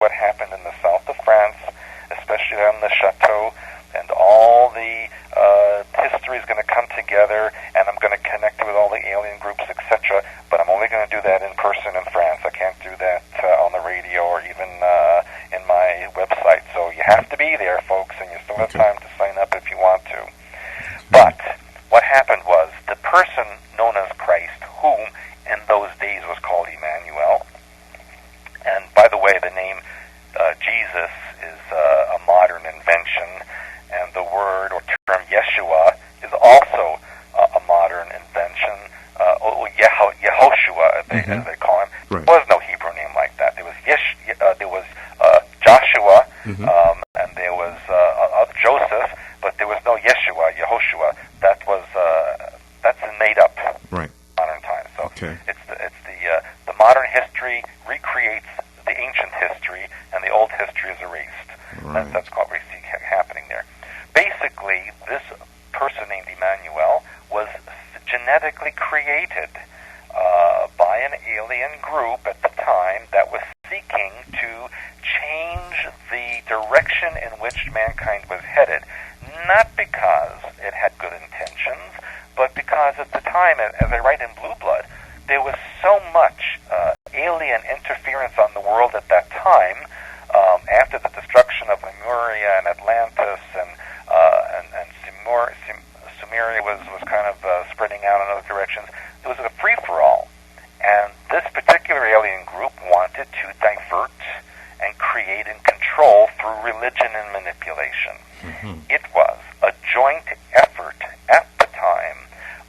what happened in the south of France, especially on the chateau, and all the history is going to come together, and I'm going to connect it with all the alien groups, etc. But I'm only going to do that in person in France. I can't do that on the radio or even in my website. So you have to be there, folks, and you still have time to sign up if you want to. But what happened was the person known as Christ, whom in those days was called Emmanuel, and by the way, the name Jesus is a modern invention, and the word or term Yeshua is also a modern invention. Yehoshua, as they call him. Right. There was no Hebrew name like that. There was Joshua, and there was Joseph, but there was no Yeshua, Yehoshua. That's made up modern time. So the modern history recreates the ancient history, and the old history is erased. Right. That's what we see happening there. Basically, this person named Emmanuel was genetically created by an alien group at the time that was seeking to change the direction in which mankind was headed, not because it had good intentions, but because at the time, as I write in Blue Blood, there was so much alien interference on the world at that time, after the destruction of Lemuria and Atlantis, and Sumeria was kind of spreading out in other directions. It was a free-for-all. And this particular alien group wanted to divert and create and control through religion and manipulation. It was a joint effort at the time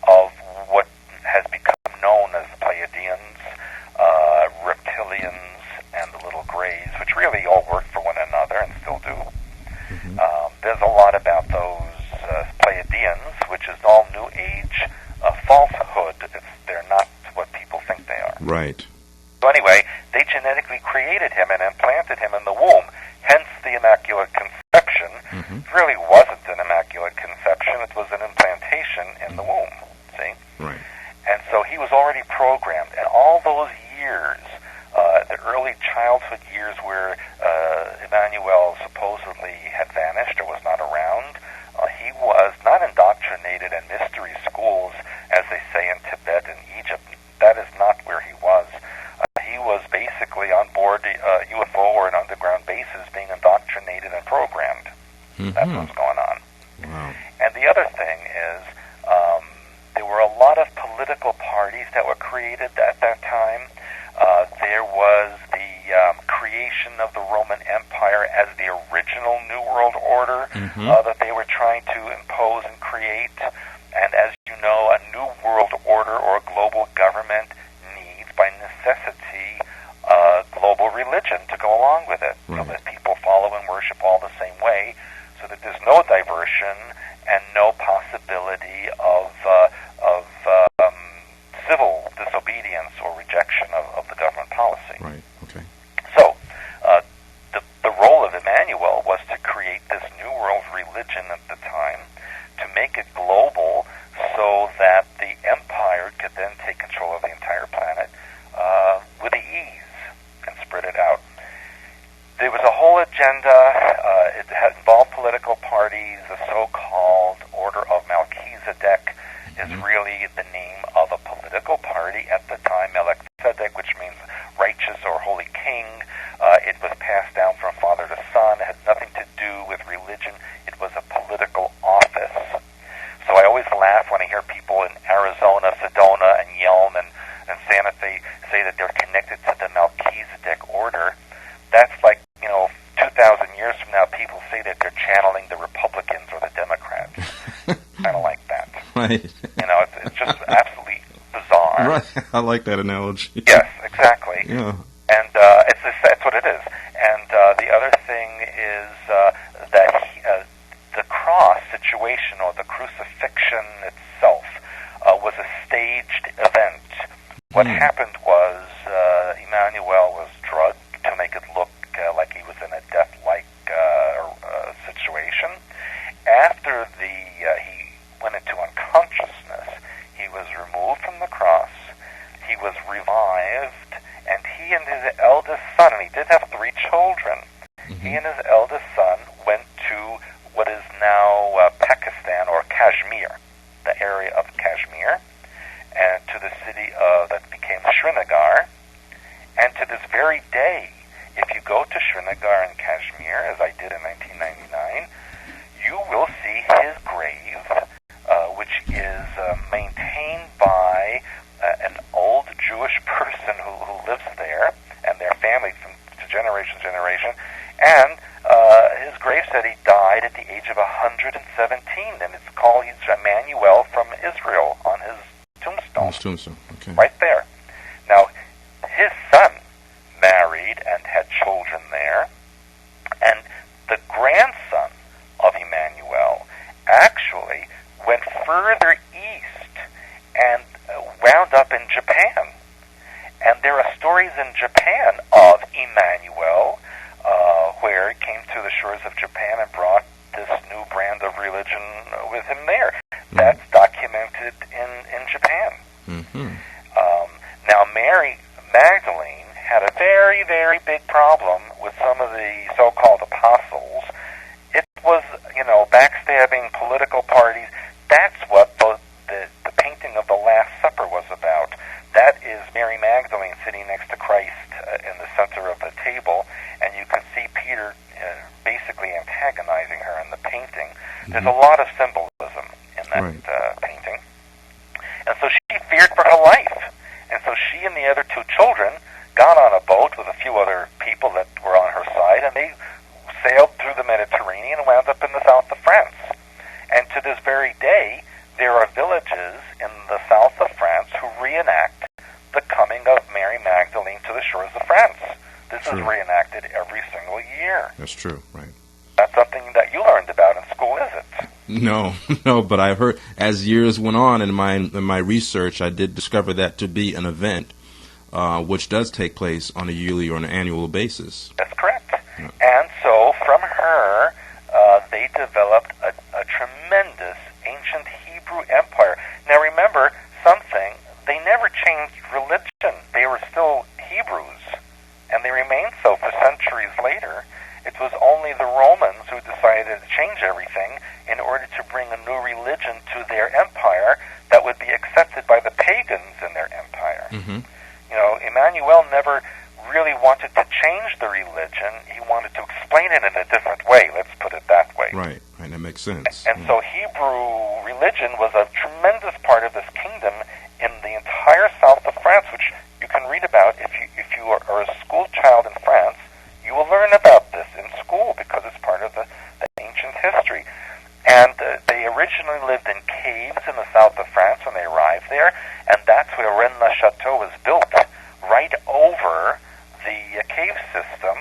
of what has become known as Pleiadians, reptilians, and the little grays, which really all work for one another and still do. There's a lot about those Pleiadians, which is all New Age falsehood. They're not what people think they are. Right. So anyway, they genetically created him and implanted him in the womb, hence the Immaculate Conception. It really wasn't an Immaculate Conception. It was an implantation in the womb, see? Right. And so he was already programmed. And all those years, the early childhood years where Emmanuel supposedly had vanished or was not around, he was not indoctrinated in mystery schools, as they say in Tibet and Egypt. That is not where he was. He was basically on board a UFO or an underground bases being indoctrinated and programmed. That's what's going on. Wow. And the other thing is, there were a lot of political parties that were created at that time. There was the creation of the Roman Empire as the original New World Order that they were trying to impose and create. And as you know, a New World Order or a global government needs, by necessity, global religion to go along with it, so that people follow and worship all the same way, so that there's no diversion and no possibility of civil disobedience or rejection of the government policy. Right. Okay. So, the role of Emmanuel was to create this New World religion at the time, to make it global, so that the empire could then take control of the entire planet with ease and spread it out. There was a whole agenda. It had involved political parties. The so-called Order of Melchizedek is really the name of a political party at the time, Melchizedek, which means righteous or holy king. It was passed down from father to son. It had nothing to do with religion. It was a political office. So I always laugh when I hear people in Arizona, Sedona, and Yelm, and Santa Fe say that they're connected to the Melchizedek order. That's like, 2,000 years from now, people say that they're channeling the Republicans or the Democrats. Kind of like that. Right. It's just absolutely bizarre. Right. I like that analogy. Yes, exactly. Yeah. And it's what it is. And the other thing is that the cross situation, or the crucifixion itself, was a staged event. What happened was Emmanuel was drugged to make it look like he was in a death-like situation. After he went into unconsciousness, he was removed from the cross, he was revived, and he and his eldest son, and he did have 3 children, go to Srinagar in Kashmir, as I did in 1999, you will see his grave, which is maintained by an old Jewish person who lives there, and their family from generation to generation. And his grave said he died at the age of 117, and it's called, he's Emmanuel from Israel on his tombstone. His tombstone, okay. Right there. Now, his son married and had children there, and the grandson of Emmanuel actually went further east and wound up in Japan. And there are stories in Japan of Emmanuel, where he came to the shores of Japan and brought this new brand of religion with him there. That's documented in Japan. Mm-hmm. Now, Mary Magdalene had a very, very big problem with some of the so-called apostles. It was, backstabbing political parties. That's what the painting of the Last Supper was about. That is Mary Magdalene sitting next to Christ in the center of the table, and you can see Peter basically antagonizing her in the painting. Mm-hmm. There's a lot of symbolism in that painting. And so she feared for her life. And so she and the other two children got on a boat with a few other people that were on her side, and they sailed through the Mediterranean and wound up in the south of France. And to this very day, there are villages in the south of France who reenact the coming of Mary Magdalene to the shores of France. This is reenacted every single year. That's true, right. That's something that you learned about in school, is it? No, but I've heard, as years went on in my research, I did discover that to be an event which does take place on a yearly or an annual basis. That's correct. Yeah. And so from her, they developed a tremendous ancient Hebrew empire. Now remember something, they never changed religion. They were still Hebrews, and they remained so for centuries later. It was only the Romans who decided to change everything in order to bring a new religion to their empire that would be accepted by the pagans in their empire. Mm-hmm. Emmanuel never really wanted to change the religion. He wanted to explain it in a different way, let's put it that way. Right, that makes sense. And so Hebrew religion was a tremendous part of this kingdom in the entire south of France, which you can read about if you are a school child in France. You will learn about this in school because it's part of the ancient history. And they originally lived in caves in the south of France when they arrived there, and that's where Rennes-le-Château was built, right over the cave system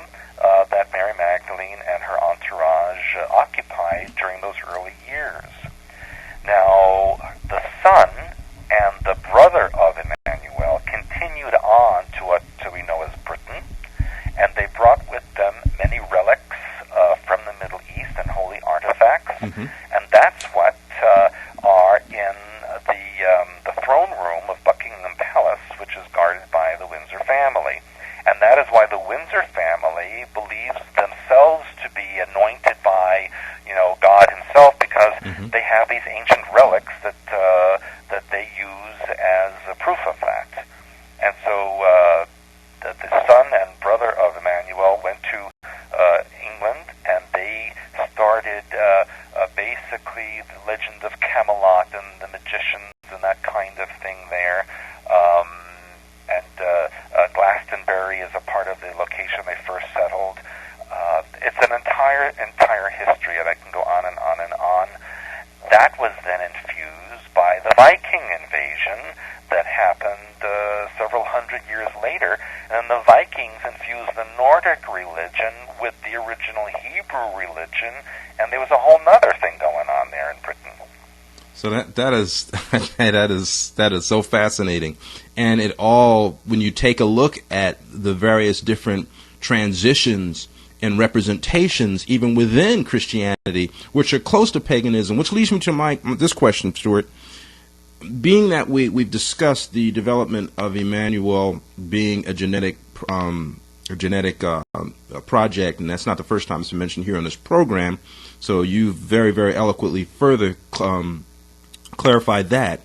that Mary Magdalene and her entourage occupied during those early years. Now, the son and the brother of Emmanuel continued on to what we know as Britain, and they brought with them many relics from the Middle East and holy artifacts, mm-hmm. and that's what are in the throne room of Buckingham Palace, which is guarded by the Windsor family. And that is why the Windsor family believes themselves to be anointed by, God himself, because mm-hmm. they have these ancient relics that they use as a proof of that. And so the son and brother of Emmanuel went to England, and they started basically the legend of Camelot and the magicians and that kind of thing there. Glastonbury is a part of the location they first settled. It's an entire history, and I can go on and on and on. That was then infused by the Viking invasion that happened several hundred years later, and the Vikings infused the Nordic religion with the original Hebrew religion, and there was a whole nother thing going on there in Britain. So that is so fascinating, and it all, when you take a look at the various different transitions and representations, even within Christianity, which are close to paganism, which leads me to this question, Stewart. Being that we've discussed the development of Emmanuel being a genetic project, and that's not the first time it's been mentioned here on this program, so you very, very eloquently further clarified that.